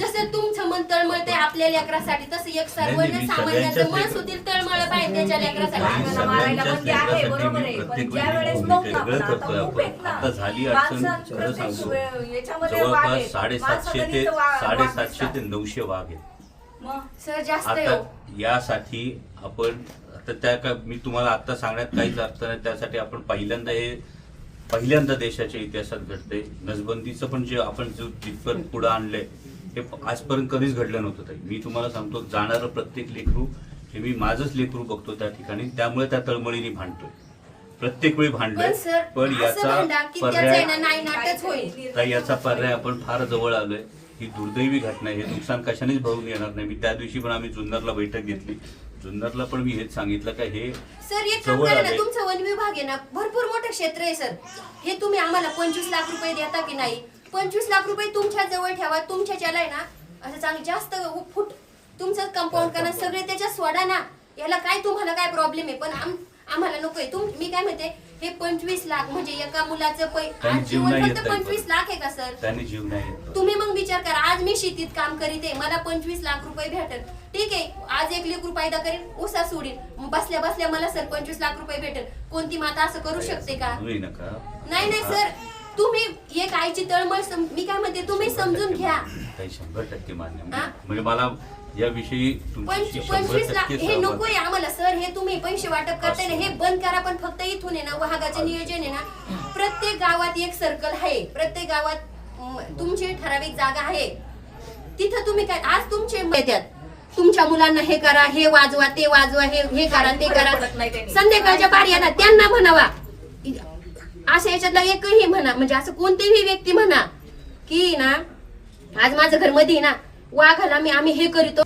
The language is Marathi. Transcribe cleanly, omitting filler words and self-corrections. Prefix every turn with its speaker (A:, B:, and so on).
A: जसं तुमचं मन तळमळतंय आपल्या लेकरासाठी तसं एक सर्वसामान्याचं मन सुद्धा तळमळ पाहिजे त्याच्या लेकरासाठी.
B: मारायला बंदी आहे, बरोबर आहे, पण ज्या वेळेस नव्हतं आपण आता खूप आहेत ना.
C: आता झाली अडचण खरं सांगतो जवळपास 750 ते 900 वाघ आहेत
A: सर जास्त
C: आता. यासाठी आपण आता त्या का मी तुम्हाला आता सांगण्यात काहीच अर्थ नाही. त्यासाठी आपण पहिल्यांदा देशाच्या इतिहासात घडतंय. नसबंदीचं पण जे आपण जो जिथपर्यंत पुढे आणलंय हे आजपर्यंत कधीच घडलं नव्हतं ताई. मी तुम्हाला सांगतो जाणारं प्रत्येक लेकरू हे मी माझंच लेकरू बघतो त्या ठिकाणी, त्यामुळे त्या तळमळीने भांडतोय, प्रत्येक वेळी भांडलोय. पण याचा पर्याय आपण फार जवळ आलोय. ही दुर्दैवी घटना, हे नुकसान कशानेच भरून येणार नाही. मी त्या दिवशी पण आम्ही जुन्नरला बैठक घेतली. जुन्नरला पण मी हेच सांगितलं का हे
A: सर एक काम करा ना, तुमचं वन विभाग आहे ना, भरपूर मोठं क्षेत्र आहे सर. हे तुम्ही आम्हाला 25 लाख रुपये देता की नाही? 25 लाख रुपये तुमच्या जवळ ठेवा. तुमच्या ज्याला आहे ना असं चांगलं जास्त फूट तुमचं कंपाऊंड करा, सगळे त्याच्यात सोडा ना. याला काय तुम्हाला काय प्रॉब्लेम आहे? पण आम्हाला नकोय. मी काय म्हणते, हे 25 लाख म्हणजे एका मुलाचं जीवन फक्त 25 लाख आहे का सर?
C: त्याने जीव नाही.
A: तुम्ही मग विचार करा, आज मी शेतीत काम करीत आहे, मला 25 लाख रुपये भेटल, ठीक आहे. आज एक लेकरू पैदा करेल, उसा सोडील, बसल्या बसल्या मला सर 25 लाख रुपये भेटेल. कोणती माता असं करू शकते का? नाही नाही सर, तुम्ही एक आईची तळमळ मी काय म्हणते तुम्ही समजून घ्या.
C: 100% मान्य. म्हणजे मला याविषयी
A: 25 लाख हे नकोय आम्हाला सर. हे तुम्ही पैसे वाटप करताय ना, हे बंद करा. पण फक्त इथून आहे ना वाहगाचं नियोजन आहे ना, प्रत्येक गावात एक सर्कल आहे, प्रत्येक गावात तुमची ठराविक जागा आहे, तिथं तुम्ही काय आज तुमचे येतात, तुमच्या मुलांना हे करा, हे वाजवा, ते वाजवा, हे करा, ते करा. संध्याकाळच्या पारी येणार त्यांना म्हणावा. असं याच्यातला एकही म्हणा, म्हणजे असं कोणतीही व्यक्ती म्हणा की ना आज माझं घर मध्ये ना वाघाला आम्ही हे करतो.